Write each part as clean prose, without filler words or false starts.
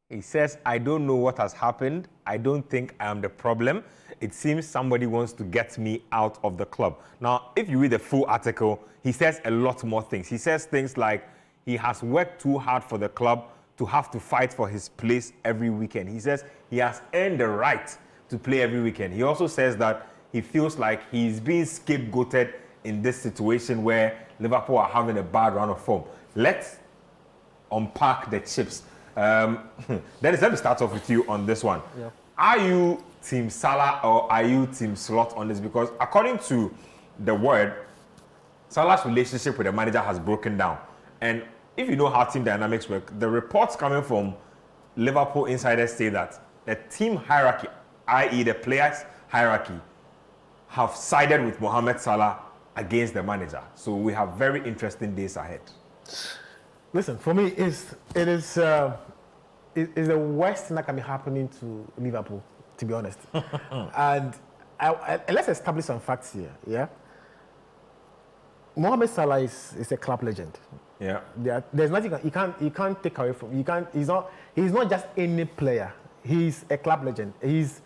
He says, I don't know what has happened. I don't think I am the problem. It seems somebody wants to get me out of the club. Now, if you read the full article, he says a lot more things. He says things like he has worked too hard for the club to have to fight for his place every weekend. He says he has earned the right to play every weekend. He also says that he feels like he's being scapegoated in this situation where Liverpool are having a bad run of form. Let's unpack the chips. Dennis, let me start off with you on this one. Yeah. Are you Team Salah or are you Team Slot on this? Because according to the word, Salah's relationship with the manager has broken down. And if you know how team dynamics work, the reports coming from Liverpool insiders say that the team hierarchy, i.e. the players' hierarchy, have sided with Mohamed Salah against the manager. So we have very interesting days ahead. Listen, for me, it is the worst thing that can be happening to Liverpool, to be honest. And let's establish some facts here. Yeah, Mohamed Salah is a club legend. Yeah. There's nothing you can't take away from. He's not just any player. He's a club legend. He's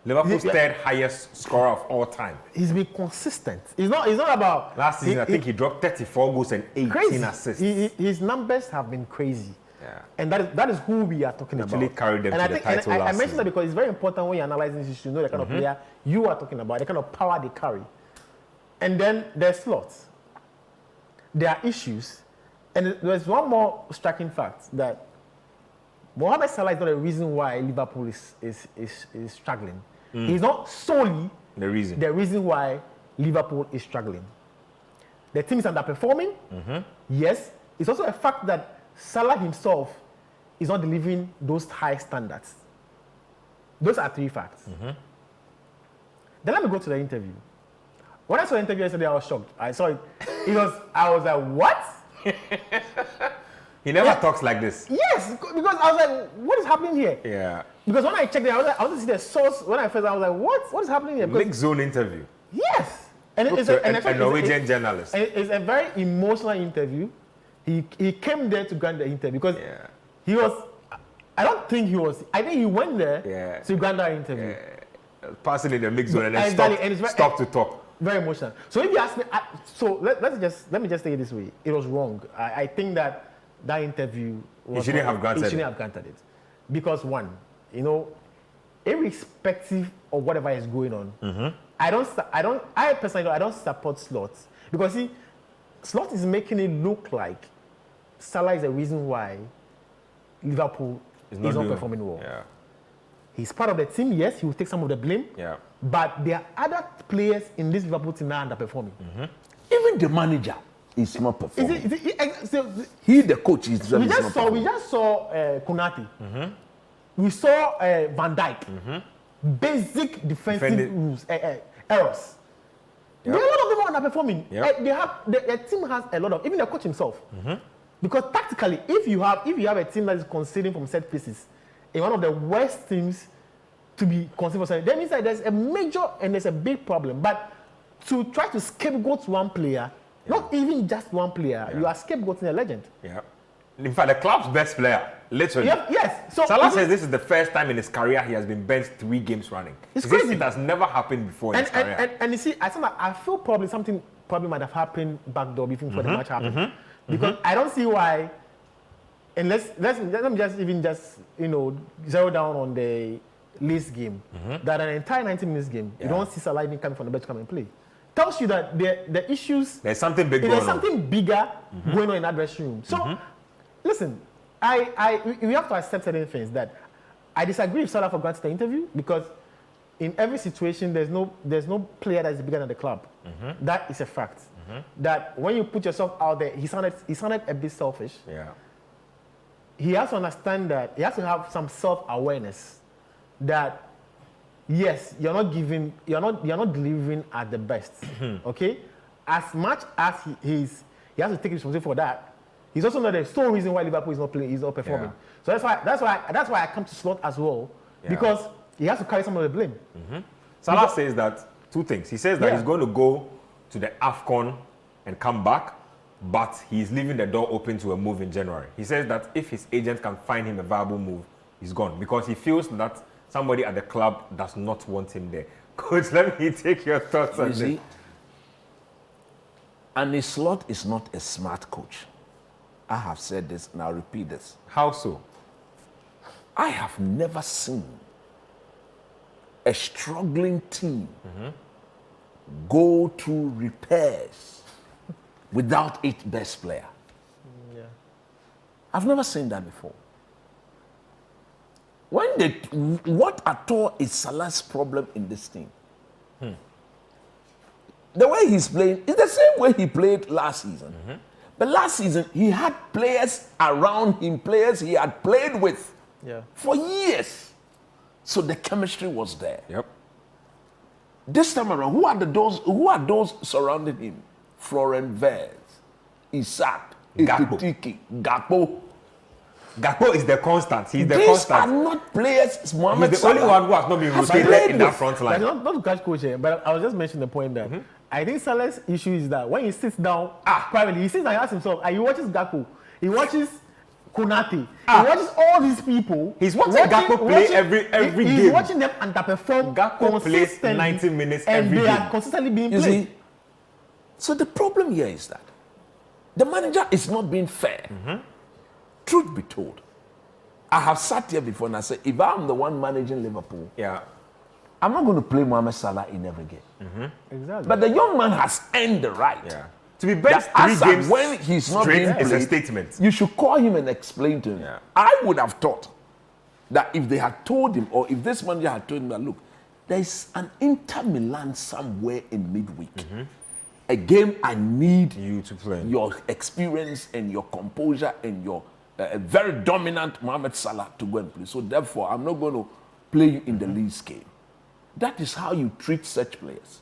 Liverpool's third highest scorer of all time. He's been consistent. It's not about last season. I think he dropped 34 goals and 18 assists. His numbers have been crazy. Yeah. And that is who we are talking about. Actually carried them to the title last I mentioned season. that because it's very important when you're analyzing this issue to know the kind of player you are talking about, the kind of power they carry. And then there's slots. There are issues. And there's one more striking fact that Mohamed Salah is not the reason why Liverpool is struggling. He's not solely the reason why Liverpool is struggling. The team is underperforming. Yes. It's also a fact that Salah himself is not delivering those high standards. Those are three facts. Then let me go to the interview. When I saw the interview yesterday, I was shocked. I saw it. I was like, what? He never talks like this. Yes, because I was like, what is happening here? Yeah. Because when I checked it, I want to see the source. When I first, I was like, what is happening here? Mixed zone interview. Yes. And it's a Norwegian journalist. It's a very emotional interview. He came there to grant the interview because he was. I think he went there to grant that interview. Passing in the mixed zone and then stop to talk. Very emotional. So if you ask me, let me just say it this way: it was wrong. I think that interview he shouldn't have granted it because one, irrespective of whatever is going on, I personally don't support slots because see, slot is making it look like Salah is the reason why Liverpool is not performing well. Yeah. He's part of the team. Yes, he will take some of the blame. Yeah. But there are other players in this Liverpool team that are underperforming. Even the manager is not performing. He, the coach, is we just saw Konate. We saw Van Dijk. Basic defensive rules, errors. There are a lot of them who are underperforming. The team has a lot of, even the coach himself. Because tactically, if you have a team that is conceding from set pieces, in one of the worst teams to be considered for, that means that there's a major and there's a big problem. But to try to scapegoat one player, not even just one player, you are scapegoating a legend. Yeah. In fact, the club's best player, literally. Yes. So Salah says this is the first time in his career he has been benched 3 games running. It's crazy. It has never happened before in his career. And you see, I feel probably something might have happened back door before the match happened. Because I don't see why. And let me just zero down on the Leeds game. That an entire 90 minutes game, you don't see Salah even coming from the bench to come and play. Tells you that the issues. There's something big going on. There's something bigger going on in that dressing room. So, listen, we have to accept certain things that I disagree with Salah for granting the interview because in every situation there's no player that is bigger than the club. That is a fact. That when you put yourself out there, he sounded a bit selfish. Yeah. He has to understand that he has to have some self-awareness that yes, you're not delivering at the best. Okay? As much as he has to take responsibility for that, he's also not the sole reason why Liverpool is not playing, he's not performing. So that's why I come to Slot as well. Because he has to carry some of the blame. Salah says that 2 things. He says that he's going to go to the AFCON and come back, but he's leaving the door open to a move in January. He says that if his agent can find him a viable move, he's gone because he feels that somebody at the club does not want him there. Coach, let me take your thoughts on this. Arne Slot is not a smart coach. I have said this and I'll repeat this. How so? I have never seen a struggling team go through repairs without its best player. Yeah. I've never seen that before. What at all is Salah's problem in this team? The way he's playing is the same way he played last season. But last season, he had players around him, players he had played with for years. So the chemistry was there. Yep. This time around, who are those surrounding him? Florent Verts, Isaac, Ekitike, Gakpo. Gakpo is the constant. He's the These constant. are not players. Mohamed He's the only Salah one who has not been has rotated played in that with. front line. Not to catch coach here, but I was just mentioning the point that I think Salah's issue is that when he sits down privately, he sits and he asks himself, and he watches Gakpo, he watches Konate, he watches all these people. He's watching Gakpo play every game. He's watching them underperform Gakpo plays consistently, 90 minutes and every they game. are consistently being You played. see, so the problem here is that the manager is not being fair. Truth be told, I have sat here before and I said, if I'm the one managing Liverpool, I'm not going to play Mohamed Salah in every game. Exactly. But the young man has earned the right. To be benched That 3 games when he's not straight being is a played, statement. you should call him and explain to him. I would have thought that if they had told him, or if this manager had told him that, look, there's an Inter Milan somewhere in midweek. A game I need You to play. your experience and your composure and your very dominant Mohamed Salah to go and play. So therefore, I'm not going to play you in the Leeds game. That is how you treat such players.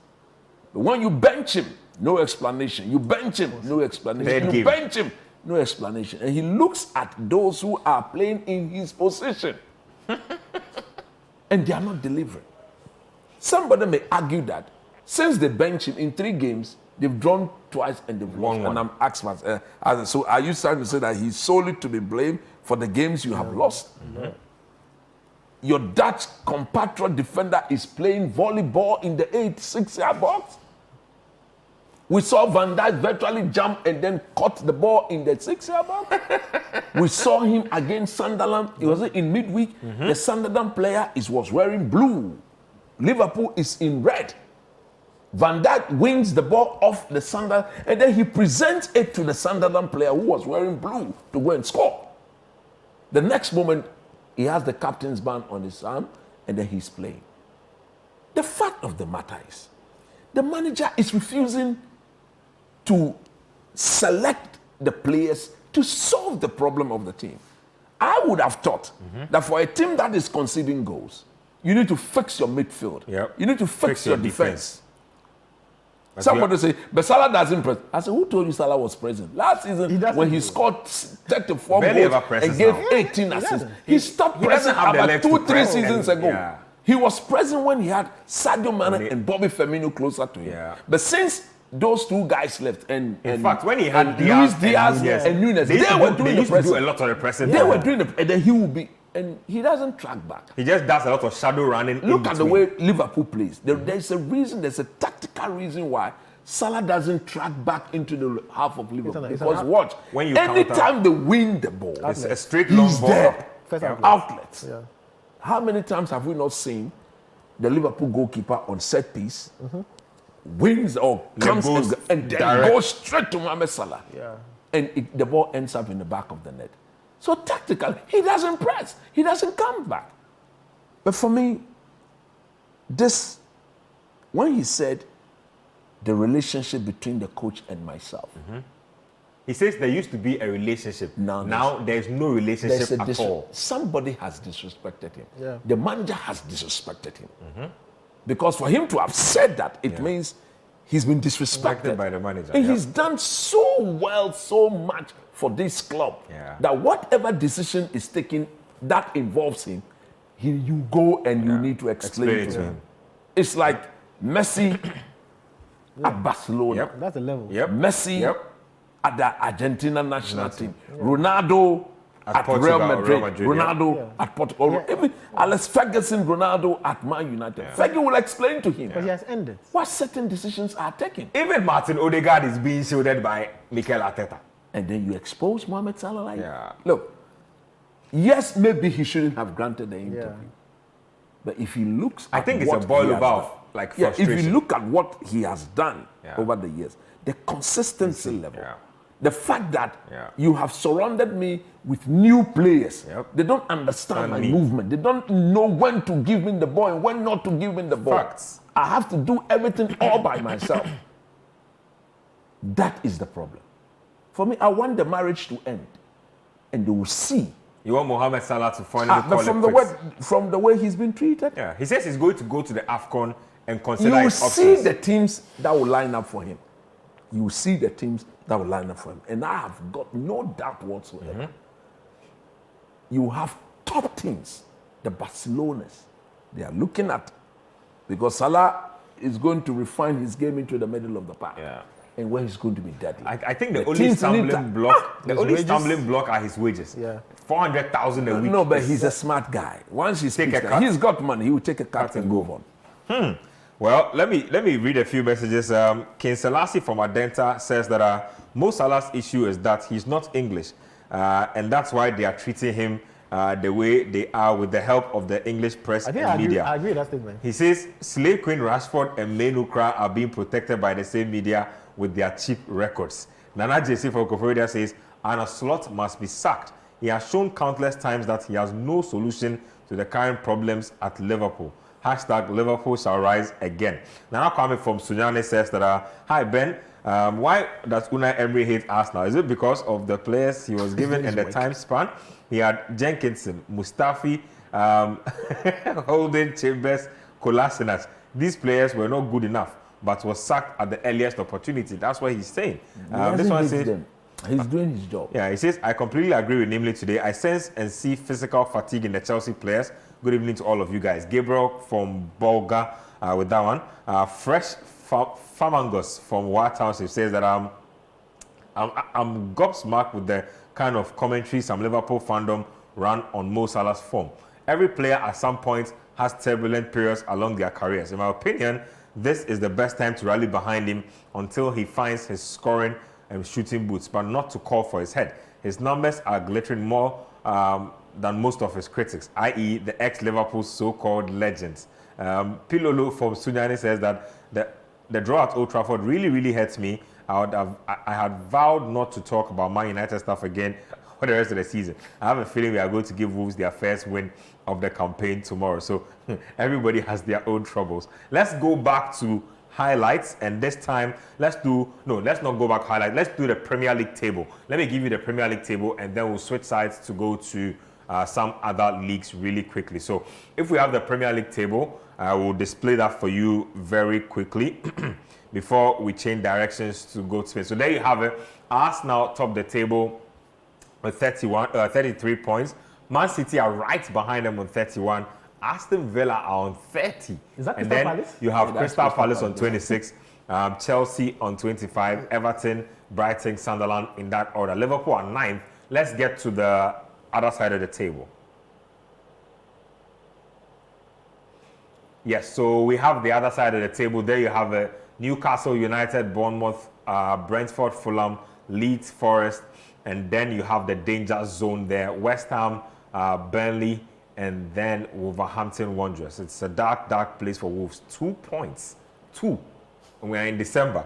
But when you bench him, no explanation. You bench him, no explanation. You bench him, no explanation. And he looks at those who are playing in his position. And they are not delivering. Somebody may argue that since they bench him in 3 games, they've drawn twice and they've lost. And I'm asking myself, so are you trying to say that he's solely to be blamed for the games you have lost? Your Dutch compatriot defender is playing volleyball in the 6-yard box. We saw Van Dijk virtually jump and then caught the ball in the 6-yard box. We saw him against Sunderland. It was in midweek. The Sunderland player was wearing blue. Liverpool is in red. Van Dijk wins the ball off the Sunderland, and then he presents it to the Sunderland player who was wearing blue to go and score. The next moment, he has the captain's band on his arm, and then he's playing. The fact of the matter is, the manager is refusing to select the players to solve the problem of the team. I would have thought that for a team that is conceding goals, you need to fix your midfield. You need to fix your defense. Somebody say, but Salah doesn't press. I said, who told you Salah was present? Last season, when he scored 34 goals and gave 18 assists, he stopped pressing about 2-3 seasons ago. He was present when he had Sadio Mane and Bobby Firmino closer to him. But since those 2 guys left, and in fact, when he had Luis Diaz and Nunez, they were doing the pressing. Do a lot of the pressing. They were doing the, and then he will be, and he doesn't track back. He just does a lot of shadow running. Look at the way Liverpool plays. There's a reason, there's a tactical reason why Salah doesn't track back into the half of Liverpool. Because watch, anytime they win the ball, it's a straight long ball. Outlets. How many times have we not seen the Liverpool goalkeeper on set piece wins or comes and then goes straight to Mohamed Salah? And the ball ends up in the back of the net. So tactically, he doesn't press. He doesn't come back. But for me, when he said the relationship between the coach and myself. He says there used to be a relationship. Now there's no relationship at all. Somebody has disrespected him. The manager has disrespected him. Because for him to have said that, it means he's been disrespected by the manager. And he's done so well, so much for this club that whatever decision is taken that involves him, you go and you need to explain it to him. It's like Messi at Barcelona. That's the level. Messi at the Argentina national team. Ronaldo at Portugal, Real Madrid, yeah. Ronaldo at Portugal, even Alex Ferguson, Ronaldo at Man United. Fergie will explain to him But he has ended. what certain decisions are taken. Even Martin Odegaard is being shielded by Mikel Arteta. And then you expose Mohamed Salah like Yeah. Look, yes, maybe he shouldn't have granted the interview. Yeah. But if he looks at I think it's what a boil he has over of, done- like, yeah, if frustration. you look at what he has done Yeah. over the years, the consistency level, Yeah. the fact that Yeah. you have surrounded me with new players, Yep. they don't understand my me. movement. They don't know when to give me the ball and when not to give me the ball. Facts. I have to do everything all by myself. That is the problem. For me, I want the marriage to end, and they will see. You want Mohamed Salah to finally call But it quits. from the way he's been treated, Yeah, he says he's going to go to the AFCON and consider you will his see options. the teams that will line up for him. You will see the teams that will line up for him. And I have got no doubt whatsoever. You have top teams, the Barcelonas, they are looking at, because Salah is going to refine his game into the middle of the park. Yeah. And where he's going to be deadly. I think the The only teams stumbling need to- block, the His only wages? stumbling block are his wages. Yeah. 400,000 a week. No, but is- he's a smart guy. Once he Take speaks, a that, cut. he's got money. He will take a cut and go on. Well, let me read a few messages. King Selassie from Adenta says that Mo Salah's issue is that he's not English, and that's why they are treating him the way they are with the help of the English press I think and I agree, media. I agree with that statement. He says Slave Queen Rashford and Menukra are being protected by the same media with their cheap records. Nana JC from Koforia says Arne Slot must be sacked. He has shown countless times that he has no solution to the current problems at Liverpool. Hashtag Liverpool shall rise again. Nana Kwame from Sunyane says that, hi Ben, why does Unai Emery hate Arsenal? Is it because of the players he was given and the time span? He had Jenkinson, Mustafi, Holden, Chambers, Kolasinac. These players were not good enough, but was sacked at the earliest opportunity. That's what he's saying. This one says, He's doing his job. yeah, he says, I completely agree with Nimley today. I sense and see physical fatigue in the Chelsea players. Good evening to all of you guys. Gabriel from Bolga with that one. Fresh Famangos from War Township says that I'm gobsmacked with the kind of commentary some Liverpool fandom run on Mo Salah's form. Every player at some point has turbulent periods along their careers. In my opinion, this is the best time to rally behind him until he finds his scoring and shooting boots, but not to call for his head. His numbers are glittering more than most of his critics, i.e. the ex-Liverpool so-called legends. Pilolo from Sunyani says that the draw at Old Trafford really hurts me. I had vowed not to talk about Man United stuff again for the rest of the season. I have a feeling we are going to give Wolves their first win of the campaign tomorrow. So everybody has their own troubles. Let's go back to highlights, and this time let's not go back highlights. Let's do the Premier League table. Let me give you the Premier League table, and then we'll switch sides to go to some other leagues really quickly. So if we have the Premier League table, I will display that for you very quickly before we change directions to go to Spain. So there you have it. Arsenal top the table with 33 points. Man City are right behind them on 31. Aston Villa are on 30. Is that and Crystal then Palace? you have Yeah, that's Crystal Crystal Palace on Palace. 26, Chelsea on 25, Everton, Brighton, Sunderland in that order. Liverpool are 9th. Let's get to the other side of the table. Yes, so we have the other side of the table. There you have Newcastle United, Bournemouth, Brentford, Fulham, Leeds, Forest, and then you have the danger zone there. West Ham, Burnley, and then Wolverhampton Wanderers. It's a dark place for Wolves. 2 points. 2. And we are in December.